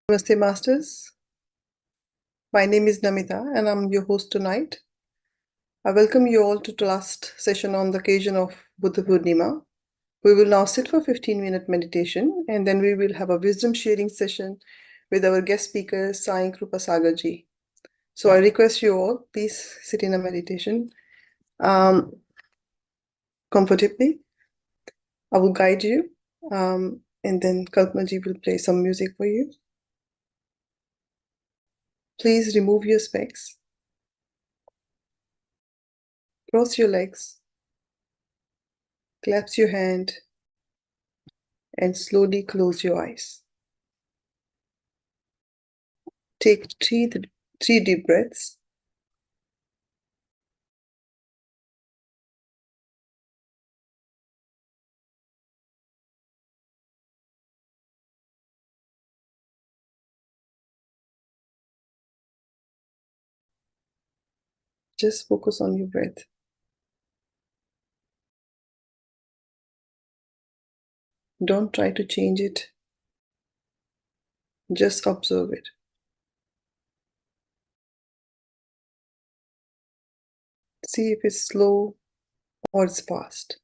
Namaste, Masters. My name is Namita, and I'm your host tonight. I welcome you all to the last session on the occasion of Buddha Purnima. We will now sit for 15-minute meditation, and then we will have a wisdom sharing session with our guest speaker, Sai Krupa Sagar ji. So I request you all, please sit in a meditation comfortably. I will guide you, and then Kalpana ji will play some music for you. Please remove your specs. Cross your legs, clasp your hand, and slowly close your eyes. Take three deep breaths. Just focus on your breath. Don't try to change it. Just observe it. See if it's slow or it's fast.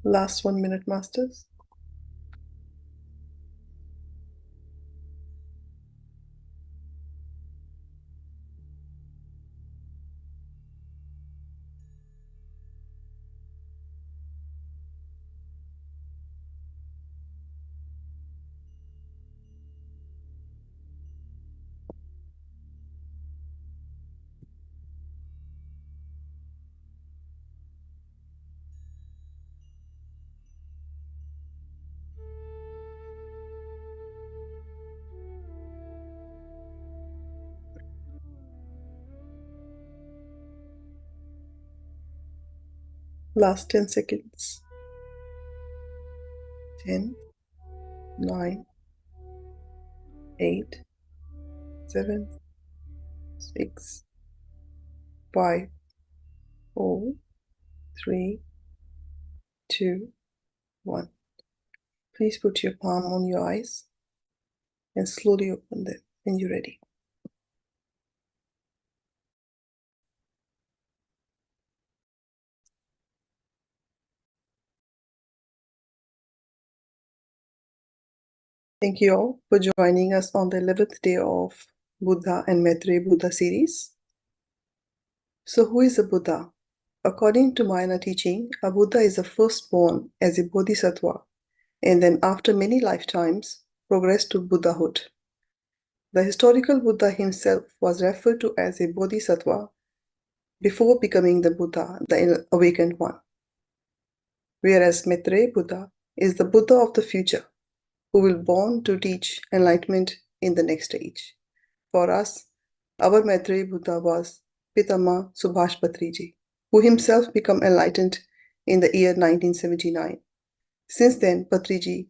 Last 1 minute, masters. Last 10 seconds. 10, 9, 8, 7, 6, 5, 4, 3, 2, 1. Please put your palm on your eyes and slowly open them when you're ready. Thank you all for joining us on the 11th day of Buddha and Maitreya Buddha series. So who is a Buddha? According to Mahayana teaching, a Buddha is a firstborn as a bodhisattva and then after many lifetimes progressed to Buddhahood. The historical Buddha himself was referred to as a bodhisattva before becoming the Buddha, the awakened one. Whereas Maitreya Buddha is the Buddha of the future, who will born to teach enlightenment in the next age. For us, our Maitreya Buddha was Pitama Subhash Patriji, who himself became enlightened in the year 1979. Since then, Patriji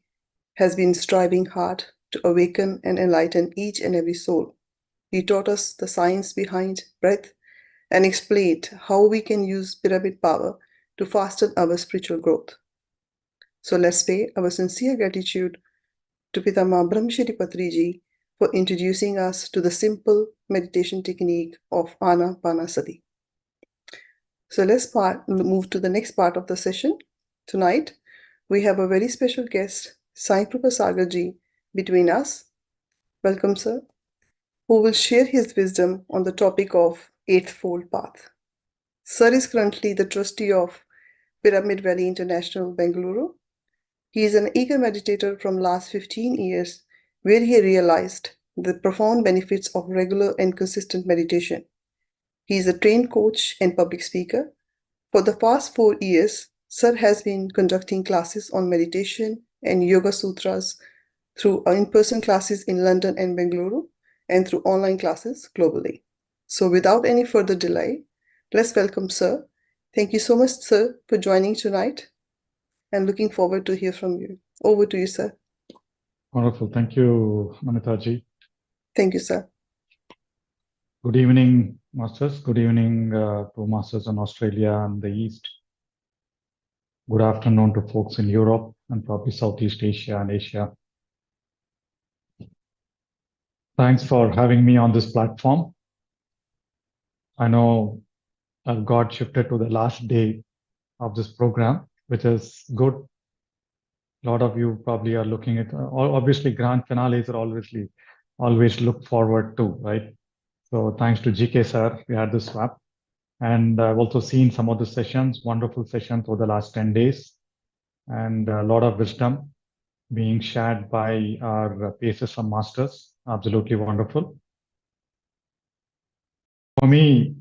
has been striving hard to awaken and enlighten each and every soul. He taught us the science behind breath and explained how we can use pyramid power to fasten our spiritual growth. So let's pay our sincere gratitude to Pitama Brahmashri Patriji for introducing us to the simple meditation technique of Anapanasati. So let's move to the next part of the session. Tonight, we have a very special guest, Sai Krupa Sagar ji, between us. Welcome, sir, who will share his wisdom on the topic of Eightfold Path. Sir is currently the trustee of Pyramid Valley International, Bengaluru. He is an eager meditator from last 15 years, where he realized the profound benefits of regular and consistent meditation. He is a trained coach and public speaker. For the past 4 years, Sir has been conducting classes on meditation and Yoga Sutras through in-person classes in London and Bengaluru and through online classes globally. So without any further delay, let's welcome Sir. Thank you so much, Sir, for joining tonight and looking forward to hear from you. Over to you, sir. Wonderful. Thank you, Namitaji. Thank you, sir. Good evening, Masters. Good evening to Masters in Australia and the East. Good afternoon to folks in Europe and probably Southeast Asia and Asia. Thanks for having me on this platform. I know I've got shifted to the last day of this program, which is good. A lot of you probably are looking at, obviously, grand finales are always look forward to, right? So thanks to GK sir, we had this swap. And I've also seen some of the sessions, wonderful sessions over the last 10 days, and a lot of wisdom being shared by our PSS and masters. Absolutely wonderful. For me,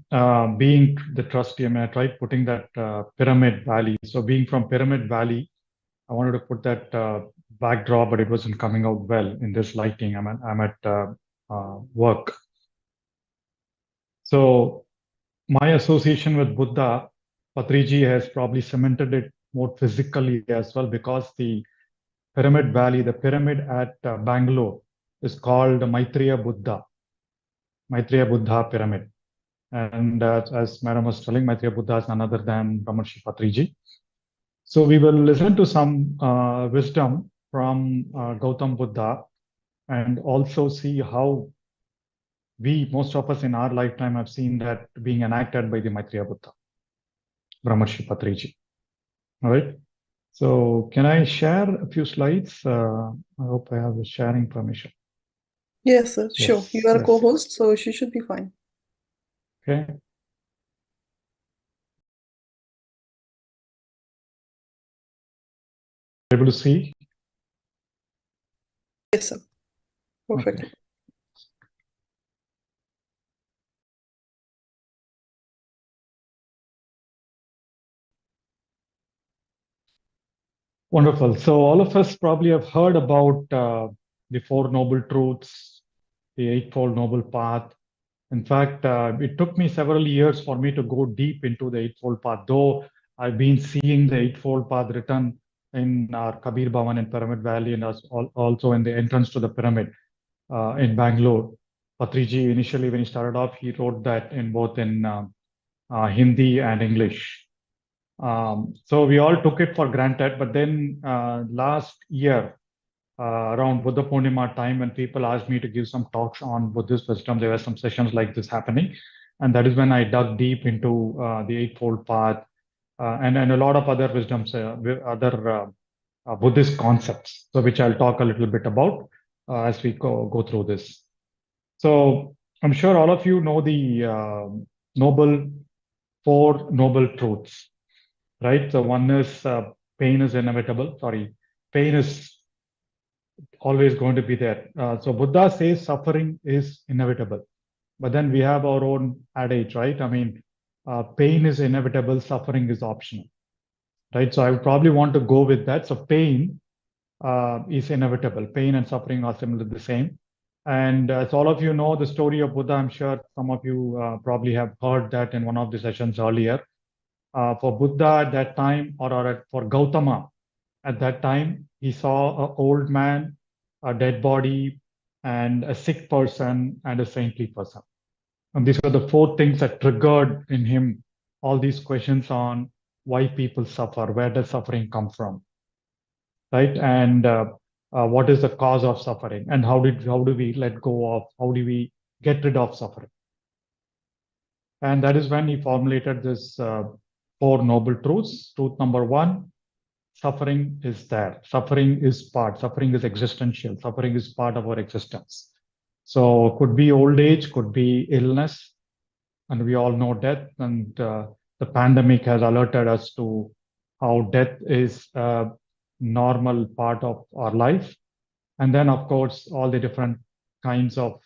being the trustee, I mean, I tried putting that Pyramid Valley. So being from Pyramid Valley, I wanted to put that backdrop, but it wasn't coming out well in this lighting. I'm at work. So my association with Buddha, Patriji has probably cemented it more physically as well, because the Pyramid Valley, the pyramid at Bangalore is called Maitreya Buddha Pyramid. And as Madam was telling, Maitreya Buddha is none other than Brahmashri Patriji. So we will listen to some wisdom from Gautam Buddha and also see how most of us in our lifetime have seen that being enacted by the Maitreya Buddha, Brahmashri Patriji. All right. So can I share a few slides? I hope I have the sharing permission. Yes, sir. Sure. Yes, You are a yes. co-host, so she should be fine. Okay. Able to see? Yes, sir. Perfectly. Okay. Wonderful. So all of us probably have heard about the Four Noble Truths, the Eightfold Noble Path. In fact, it took me several years for me to go deep into the Eightfold Path, though I've been seeing the Eightfold Path written in our Kabir Bhavan in Pyramid Valley and also in the entrance to the pyramid in Bangalore. Patriji, initially when he started off, he wrote that in both in Hindi and English. So we all took it for granted, but then last year, around Buddha Purnima time, when people asked me to give some talks on Buddhist wisdom, there were some sessions like this happening. And that is when I dug deep into the Eightfold Path and a lot of other wisdoms, other Buddhist concepts, so which I'll talk a little bit about as we go through this. So I'm sure all of you know the noble four noble truths, right? So one is pain is inevitable. Sorry, pain is always going to be there. So Buddha says suffering is inevitable, but then we have our own adage, right? I mean, pain is inevitable, suffering is optional, right? So I would probably want to go with that. So pain is inevitable. Pain and suffering are similar, the same. And as all of you know, the story of Buddha, I'm sure some of you probably have heard that in one of the sessions earlier. For Buddha at that time, or for Gautama at that time, he saw an old man, a dead body, and a sick person, and a saintly person. And these were the four things that triggered in him all these questions on why people suffer, where does suffering come from, right? And what is the cause of suffering, and how do we let go of, how do we get rid of suffering? And that is when he formulated this four noble truths. Truth number one: suffering is there. Suffering is part. Suffering is existential. Suffering is part of our existence. So could be old age, could be illness, and we all know death. And the pandemic has alerted us to how death is a normal part of our life. And then, of course, all the different kinds of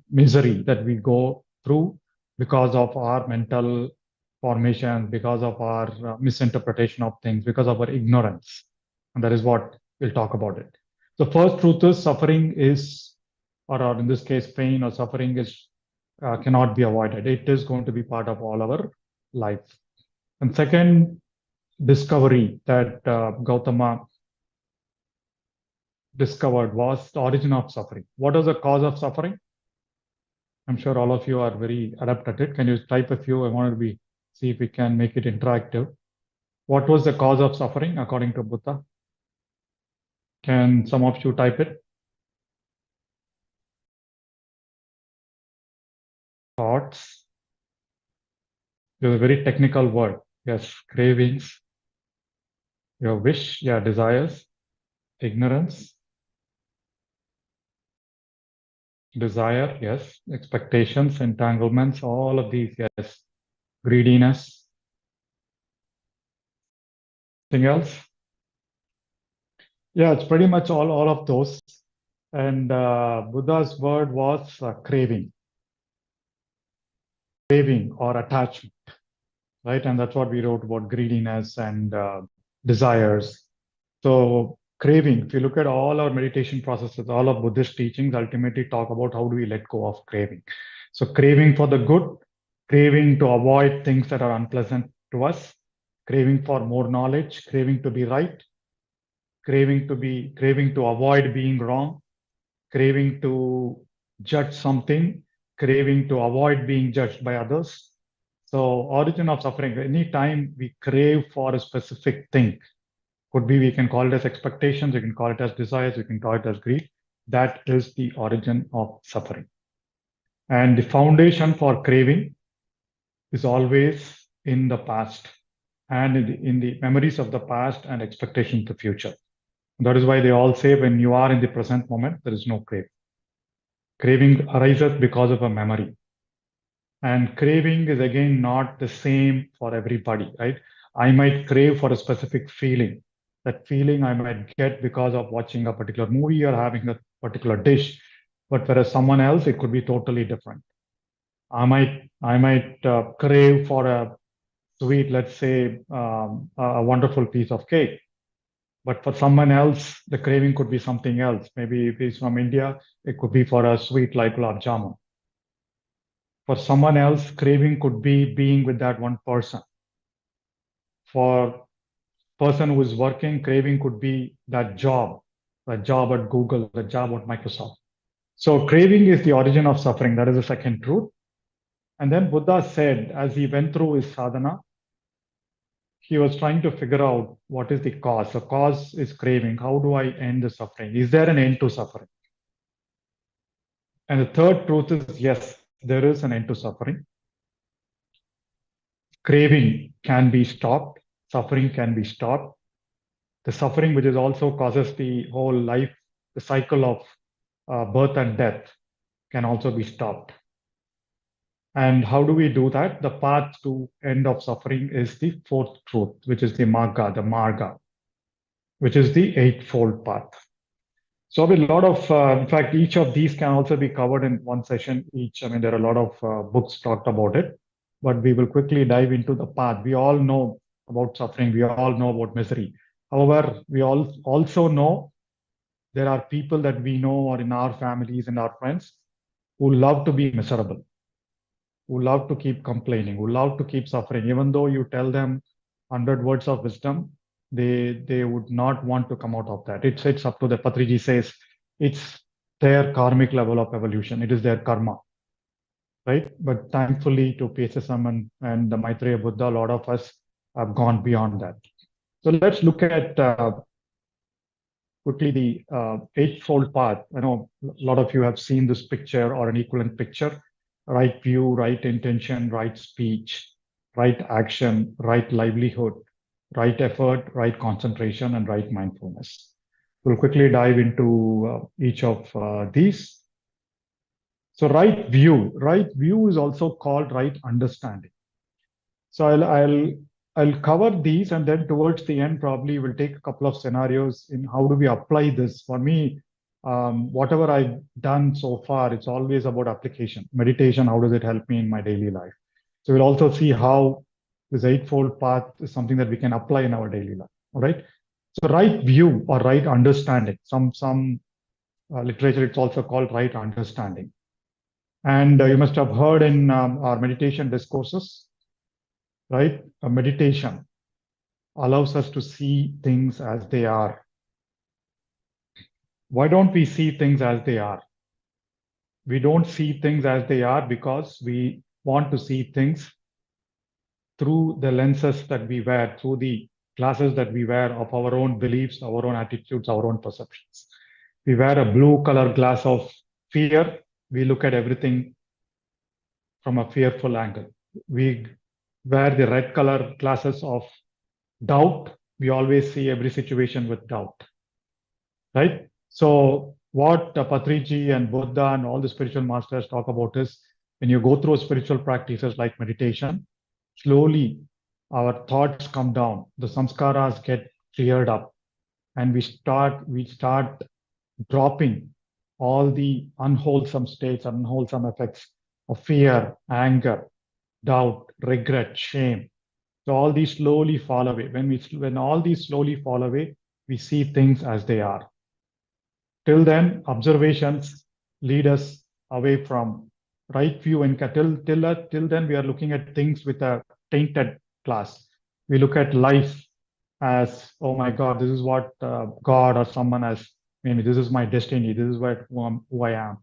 misery that we go through because of our mental formation, because of our misinterpretation of things, because of our ignorance. And that is what we'll talk about it. The first truth is suffering is, or in this case, pain or suffering is cannot be avoided. It is going to be part of all our life. And second discovery that Gautama discovered was the origin of suffering. What is the cause of suffering? I'm sure all of you are very adept at it. Can you type a few? I want to see if we can make it interactive. What was the cause of suffering according to Buddha? Can some of you type it? Thoughts. There's a very technical word. Yes, cravings, your wish, yeah, desires, ignorance, desire, yes, expectations, entanglements, all of these, yes, greediness. Anything else? Yeah, it's pretty much all of those. And Buddha's word was craving or attachment, right? And that's what we wrote about greediness and desires. So craving, if you look at all our meditation processes, all of Buddhist teachings ultimately talk about how do we let go of craving. So craving for the good, craving to avoid things that are unpleasant to us, craving for more knowledge, craving to be right, craving to avoid being wrong, craving to judge something, craving to avoid being judged by others. So origin of suffering, anytime we crave for a specific thing, could be we can call it as expectations, we can call it as desires, we can call it as greed. That is the origin of suffering. And the foundation for craving is always in the past. and in the memories of the past and expectations of the future. That is why they all say when you are in the present moment, there is no craving. Craving arises because of a memory. And craving is again not the same for everybody, right? I might crave for a specific feeling. That feeling I might get because of watching a particular movie or having a particular dish. But whereas someone else, it could be totally different. I might crave for a sweet, let's say, a wonderful piece of cake. But for someone else, the craving could be something else. Maybe if he's from India, it could be for a sweet like gulab jamun. For someone else, craving could be being with that one person. For person who is working, craving could be that job at Google, the job at Microsoft. So craving is the origin of suffering. That is the second truth. And then Buddha said, as he went through his sadhana, he was trying to figure out what is the cause. The cause is craving. How do I end the suffering? Is there an end to suffering? And the third truth is yes, there is an end to suffering. Craving can be stopped, suffering can be stopped. The suffering, which is also causes the whole life, the cycle of birth and death, can also be stopped. And how do we do that? The path to end of suffering is the fourth truth, which is the marga, which is the eightfold path. So a lot of, in fact, each of these can also be covered in one session each. I mean, there are a lot of books talked about it, but we will quickly dive into the path. We all know about suffering. We all know about misery. However, we all also know there are people that we know or in our families and our friends who love to be miserable, who love to keep complaining, who love to keep suffering. Even though you tell them 100 words of wisdom, they would not want to come out of that. It's up to the Patriji says it's their karmic level of evolution. It is their karma, right? But thankfully to PSSM and the Maitreya Buddha, a lot of us have gone beyond that. So let's look at quickly the eightfold path. I know a lot of you have seen this picture or an equivalent picture. Right view, right intention, right speech, right action, right livelihood, right effort, right concentration, and right mindfulness. We'll quickly dive into each of these. So right view is also called right understanding. So I'll cover these, and then towards the end, probably we'll take a couple of scenarios in how do we apply this. For me, whatever I've done so far, it's always about application. Meditation, how does it help me in my daily life? So we'll also see how this eightfold path is something that we can apply in our daily life. All right. So right view or right understanding. Some literature, it's also called right understanding. And you must have heard in our meditation discourses, right? A meditation allows us to see things as they are. Why don't we see things as they are? We don't see things as they are because we want to see things through the lenses that we wear, through the glasses that we wear of our own beliefs, our own attitudes, our own perceptions. We wear a blue color glass of fear. We look at everything from a fearful angle. We wear the red color glasses of doubt. We always see every situation with doubt, right? So what Patriji and Buddha and all the spiritual masters talk about is when you go through spiritual practices like meditation, slowly our thoughts come down, the samskaras get cleared up, and we start dropping all the unwholesome states, unwholesome effects of fear, anger, doubt, regret, shame. So all these slowly fall away. When all these slowly fall away, we see things as they are. Till then, observations lead us away from right view, and till then we are looking at things with a tainted glass. We look at life as, oh my God, this is what God or someone has, maybe this is my destiny, this is who I am.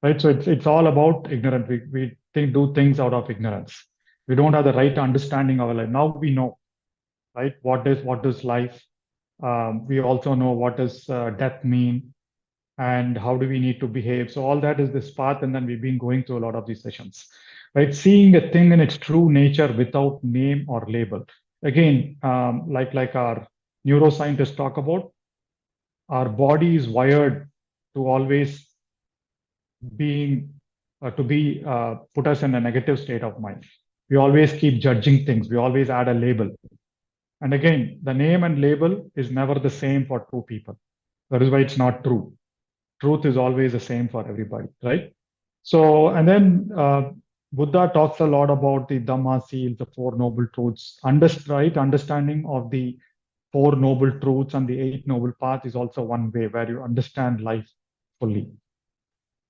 Right? So it's all about ignorance. We do things out of ignorance. We don't have the right understanding of our life. Now we know, right? What is life? We also know what does death mean, and how do we need to behave. So all that is this path, and then we've been going through a lot of these sessions, right? Seeing a thing in its true nature without name or label. Again, like our neuroscientists talk about, our body is wired to always being to be put us in a negative state of mind. We always keep judging things. We always add a label. And again, the name and label is never the same for two people. That is why it's not true. Truth is always the same for everybody, right? So, and then Buddha talks a lot about the Dhamma seals, the Four Noble Truths. Right? Understanding of the Four Noble Truths and the Eight Noble Path is also one way where you understand life fully.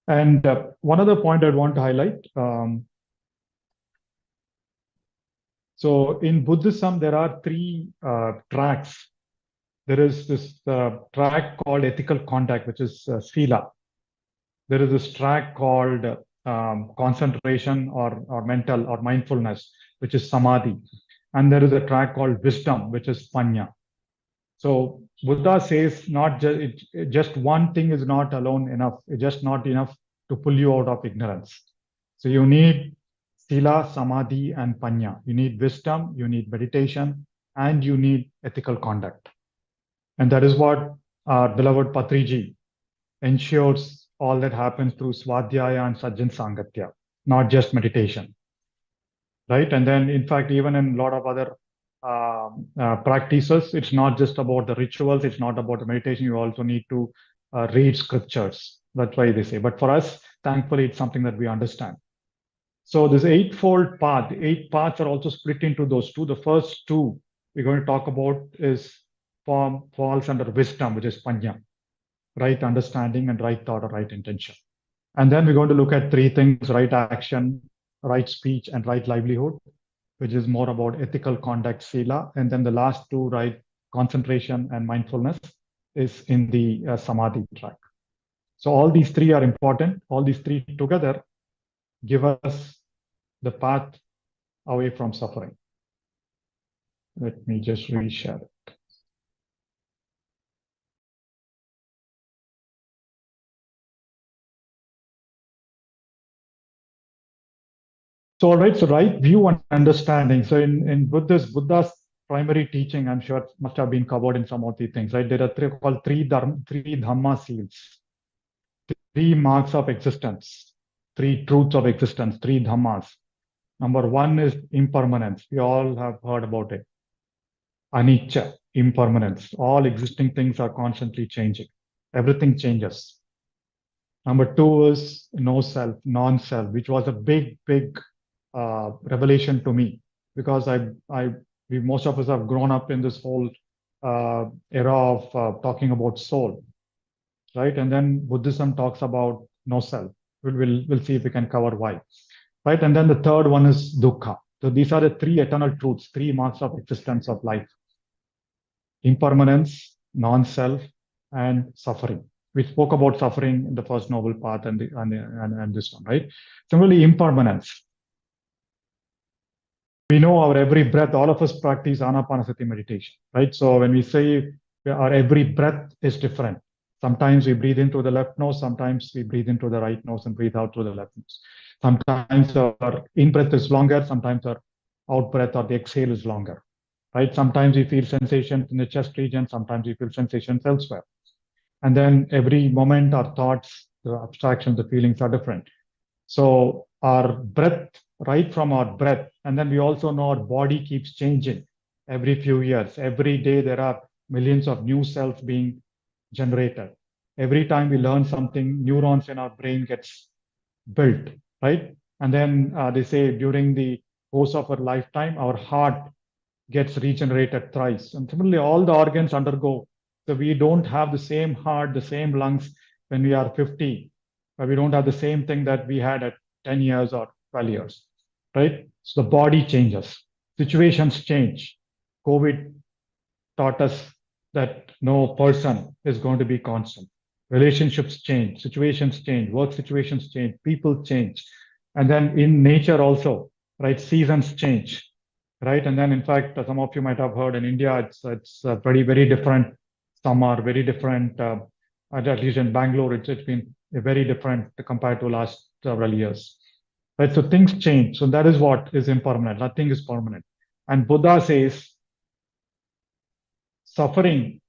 And one other point I'd want to highlight. So in Buddhism, there are three tracks. There is this track called ethical conduct, which is sila. There is this track called concentration or mental or mindfulness, which is samadhi. And there is a track called wisdom, which is panya. So Buddha says not just one thing is not alone enough. It's just not enough to pull you out of ignorance. So you need sila, samadhi, and panya. You need wisdom, you need meditation, and you need ethical conduct. And that is what our beloved Patriji ensures all that happens through Swadhyaya and Sajjan Sangatya, not just meditation, right? And then, in fact, even in a lot of other practices, it's not just about the rituals, it's not about the meditation. You also need to read scriptures. That's why they say. But for us, thankfully, it's something that we understand. So this eightfold path, the eight paths are also split into those two. The first two we're going to talk about is falls under wisdom, which is panya, right understanding and right thought or right intention. And then we're going to look at three things: right action, right speech, and right livelihood, which is more about ethical conduct, sila. And then the last two, right concentration and mindfulness, is in the samadhi track. So all these three are important. All these three together give us the path away from suffering. Let me just reshare it. So, all right, so right view and understanding. So in Buddha's primary teaching, I'm sure it must have been covered in some of the things, right? There are three Dhamma seals, three marks of existence, three truths of existence, three Dhammas. Number one is impermanence. We all have heard about it. Anicca, impermanence. All existing things are constantly changing. Everything changes. Number two is no self, non-self, which was a big revelation to me, because most of us have grown up in this whole era of talking about soul, right? And then Buddhism talks about no self. We'll see if we can cover why, right? And then the third one is dukkha. So these are the three eternal truths, three marks of existence of life: impermanence, non-self, and suffering. We spoke about suffering in the first noble path and this one, right? Similarly, impermanence. We know our every breath, all of us practice anapanasati meditation, right? So when we say our every breath is different, sometimes we breathe in through the left nose, sometimes we breathe in through the right nose and breathe out through the left nose. Sometimes our in breath is longer, sometimes our out breath or the exhale is longer, right? Sometimes we feel sensations in the chest region, sometimes we feel sensations elsewhere. And then every moment, our thoughts, the abstractions, the feelings are different. So our breath, right from our breath, and then we also know our body keeps changing every few years. Every day there are millions of new cells being generated. Every time we learn something, neurons in our brain gets built, right? And then they say during the course of our lifetime, our heart gets regenerated thrice. And similarly, all the organs undergo. So we don't have the same heart, the same lungs when we are 50, but we don't have the same thing that we had at 10 years or 12 years, right? So the body changes, situations change. COVID taught us that no person is going to be constant. Relationships change, situations change, work situations change, people change. And then in nature also, right? Seasons change, right? And then in fact, some of you might have heard in India, it's very different summer, very different, at least in Bangalore, it's been very different compared to last several years, right? So things change. So that is what is impermanent. Nothing is permanent. And Buddha says suffering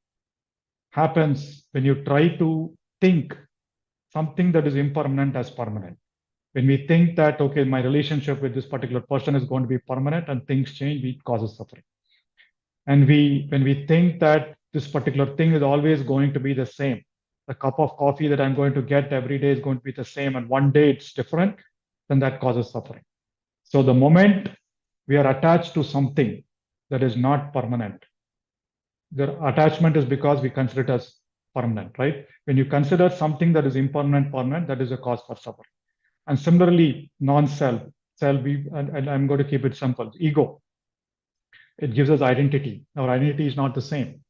happens when you try to think something that is impermanent as permanent. When we think that, okay, my relationship with this particular person is going to be permanent and things change, it causes suffering. And when we think that this particular thing is always going to be the same, the cup of coffee that I'm going to get every day is going to be the same, and one day it's different, then that causes suffering. So the moment we are attached to something that is not permanent, the attachment is because we consider it as permanent, right? When you consider something that is impermanent, permanent, that is a cause for suffering. And similarly, non-self, and I'm going to keep it simple. Ego, it gives us identity. Our identity is not the same.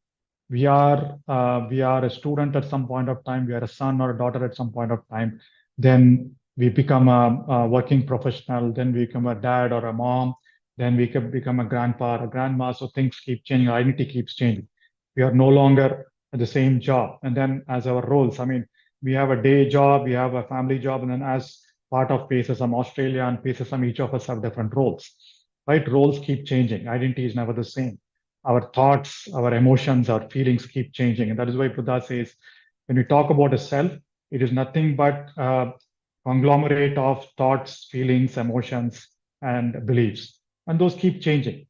We are a student at some point of time. We are a son or a daughter at some point of time. Then we become a working professional. Then we become a dad or a mom. Then we can become a grandpa or a grandma. So things keep changing. Our identity keeps changing. We are no longer at the same job. And then as our roles, I mean, we have a day job, we have a family job, and then as part of PSSM Australia and PSSM, each of us have different roles, right? Roles keep changing. Identity is never the same. Our thoughts, our emotions, our feelings keep changing. And that is why Buddha says, when we talk about a self, it is nothing but a conglomerate of thoughts, feelings, emotions, and beliefs. And those keep changing,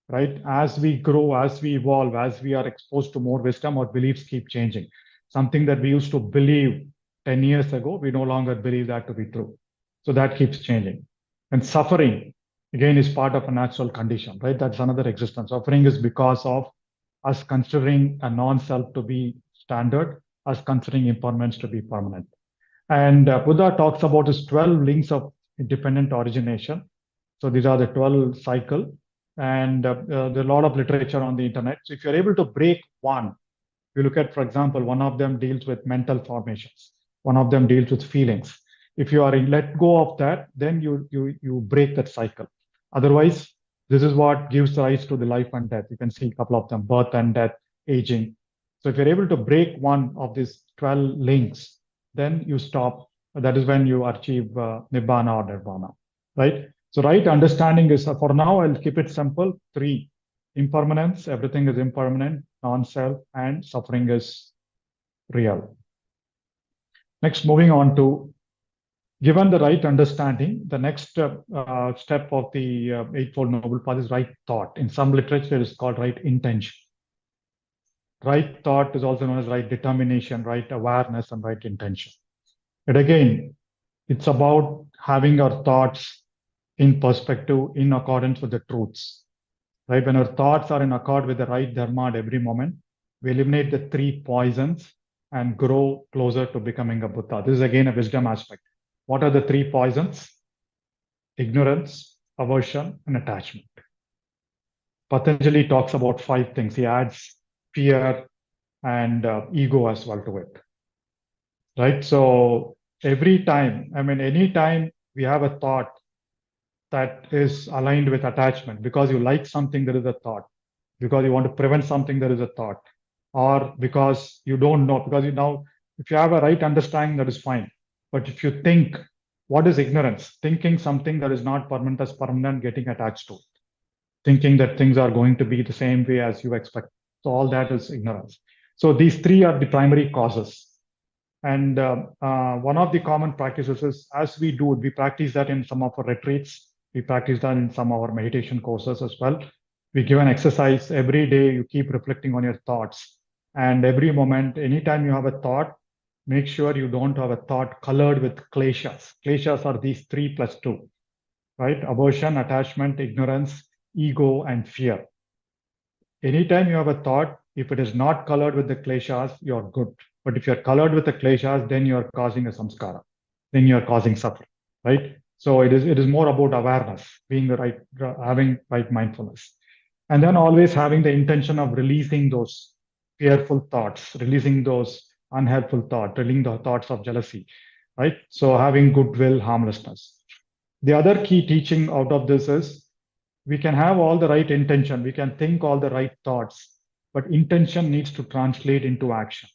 right? As we grow, as we evolve, as we are exposed to more wisdom, our beliefs keep changing. Something that we used to believe 10 years ago, we no longer believe that to be true. So that keeps changing. And suffering, again, is part of a natural condition, right? That's another existence. Suffering is because of us considering a non-self to be standard, us considering impermanence to be permanent. And Buddha talks about his 12 links of independent origination. So these are the 12 cycle. And there's a lot of literature on the internet. So if you're able to break one, you look at, for example, one of them deals with mental formations. One of them deals with feelings. If you are in let go of that, then you break that cycle. Otherwise, this is what gives rise to the life and death. You can see a couple of them: birth and death, aging. So if you're able to break one of these 12 links, then you stop. That is when you achieve nibbana or nirvana, right? So right understanding is, for now, I'll keep it simple. Three: impermanence, everything is impermanent, non-self, and suffering is real. Next, moving on to, given the right understanding, the next step of the Eightfold Noble Path is right thought. In some literature, it is called right intention. Right thought is also known as right determination, right awareness, and right intention. But again, it's about having our thoughts in perspective, in accordance with the truths. Right? When our thoughts are in accord with the right dharma at every moment, we eliminate the three poisons and grow closer to becoming a Buddha. This is again a wisdom aspect. What are the three poisons? Ignorance, aversion, and attachment. Patanjali talks about five things. He adds fear and ego as well to it. Right? So every time, I mean, anytime we have a thought that is aligned with attachment, because you like something, there is a thought. Because you want to prevent something, there is a thought. Or because you don't know, because you now, if you have a right understanding, that is fine. But if you think, what is ignorance? Thinking something that is not permanent as permanent, getting attached to it. Thinking that things are going to be the same way as you expect. So all that is ignorance. So these three are the primary causes. And one of the common practices is, as we do, we practice that in some of our retreats. We practice that in some of our meditation courses as well. We give an exercise every day. You keep reflecting on your thoughts. And every moment, anytime you have a thought, make sure you don't have a thought colored with kleshas. Kleshas are these 3 plus 2, right? Aversion, attachment, ignorance, ego, and fear. Anytime you have a thought, if it is not colored with the kleshas, you're good. But if you're colored with the kleshas, then you're causing a samskara. Then you're causing suffering, right? So it is more about awareness, being the right, having right mindfulness. And then always having the intention of releasing those fearful thoughts, releasing those unhelpful thoughts, releasing the thoughts of jealousy, right? So having goodwill, harmlessness. The other key teaching out of this is, we can have all the right intention, we can think all the right thoughts, but intention needs to translate into action.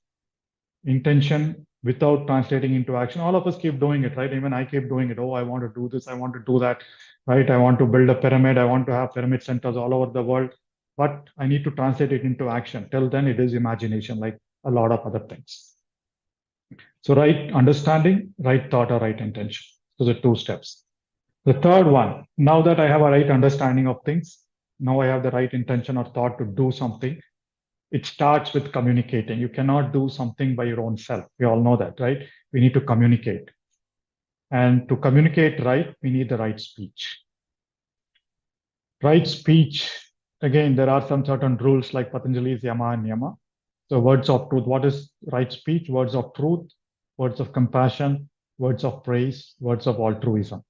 Intention without translating into action, all of us keep doing it, right? Even I keep doing it. Oh, I want to do this, I want to do that, right? I want to build a pyramid, I want to have pyramid centers all over the world. but I need to translate it into action. Till then, it is imagination, like a lot of other things. So, right understanding, right thought, or right intention. So, the two steps. The third one, now that I have a right understanding of things, now I have the right intention or thought to do something. It starts with communicating. You cannot do something by your own self. We all know that, right? We need to communicate. And to communicate right, we need the right speech. Right speech, again, there are some certain rules like Patanjali's Yama and Yama. So, words of truth. What is right speech? Words of truth, words of compassion, words of praise, words of altruism.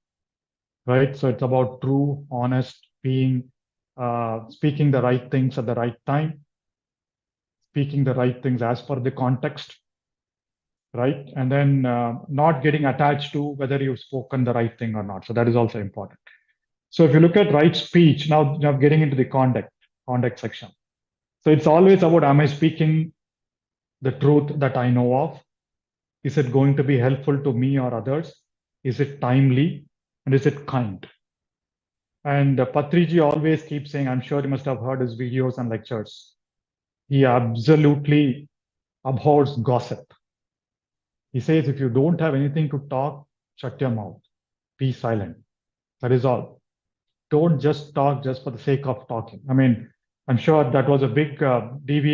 Right? So, it's about true, honest, being, speaking the right things at the right time, speaking the right things as per the context, right? And then not getting attached to whether you've spoken the right thing or not. So that is also important. So if you look at right speech, now getting into the conduct section. So it's always about, am I speaking the truth that I know of? Is it going to be helpful to me or others? Is it timely? And is it kind? And Patriji always keeps saying, I'm sure you must have heard his videos and lectures. He absolutely abhors gossip. He says, if you don't have anything to talk, shut your mouth, be silent. That is all. Don't just talk just for the sake of talking. I mean, I'm sure that was a big deviation